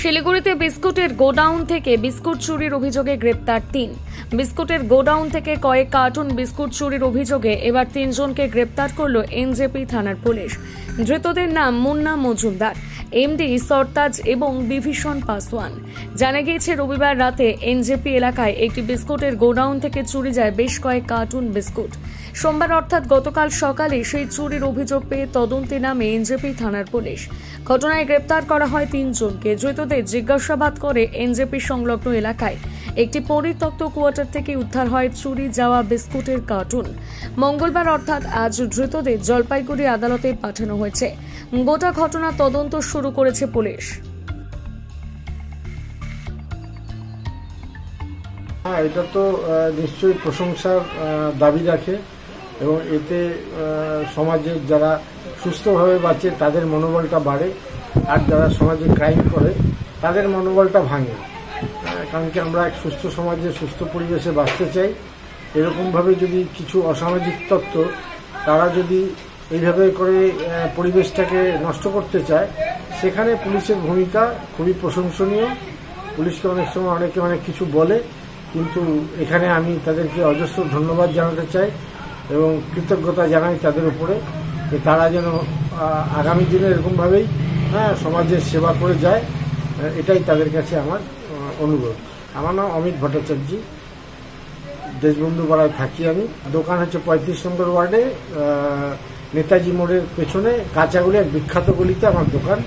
শিলিগুড়িতে বিস্কুটের গোডাউন থেকে বিস্কুট চুরির অভিযোগে গ্রেপ্তার ৩। বিস্কুটের গোডাউন থেকে কয়েক কার্টুন বিস্কুট চুরির অভিযোগে এবার ৩ জনকে গ্রেপ্তার করল এনজেপি থানার পুলিশ। ধৃতদের নাম মুন্না মজুমদার, এমডি সরতাজ এবং বিভীষণ পাসওয়ান। জানা গিয়েছে, রবিবার রাতে এনজেপি এলাকায় একটি বিস্কুটের গোডাউন থেকে চুরি যায় বেশ কয়েক কার্টুন বিস্কুট। সোমবার অর্থাৎ গতকাল সকালে সেই চুরির অভিযোগ পেয়ে তদন্তে নামে এনজেপি থানার পুলিশ। ঘটনায় গ্রেপ্তার করা হয় ৩ জনকে। ধৃতদের জিজ্ঞাসাবাদ করে এনজেপি সংলগ্ন এলাকায় একটি পরিত্যক্ত কোয়ার্টার থেকে উদ্ধার হয় চুরি যাওয়া বিস্কুটের কার্টুন। মঙ্গলবার অর্থাৎ আজ ধৃতদের জলপাইগুড়ি আদালতে পাঠানো হয়েছে। গোটা ঘটনা তদন্ত শুরু করেছে পুলিশ। এটা তো নিশ্চয়ই প্রশংসার দাবি রাখে এবং এতে সমাজের যারা সুস্থভাবে বাঁচে তাদের মনোবলটা বাড়ে, আর যারা সমাজে ক্রাইম করে তাদের মনোবলটা ভাঙে। কারণ কি আমরা এক সুস্থ সমাজে সুস্থ পরিবেশে বাঁচতে চাই। এরকমভাবে যদি কিছু অসামাজিক তত্ত্ব তারা যদি এইভাবে করে পরিবেশটাকে নষ্ট করতে চায়, সেখানে পুলিশের ভূমিকা খুবই প্রশংসনীয়। পুলিশকে অনেক সময় অনেকে অনেক কিছু বলে, কিন্তু এখানে আমি তাদেরকে অজস্র ধন্যবাদ জানাতে চাই এবং কৃতজ্ঞতা জানাই তাদের উপরে, যে তারা যেন আগামী দিনে এরকমভাবেই সমাজের সেবা করে যায়, এটাই তাদের কাছে আমার অনুরোধ। আমার নাম অমিত ভট্টাচার্য, দেশবন্ধু পাড়ায় থাকি আমি। দোকান হচ্ছে 35 নম্বর ওয়ার্ডে, নেতাজি মোড়ের পেছনে কাঁচাগুলি এক বিখ্যাত গলিতে আমার দোকান।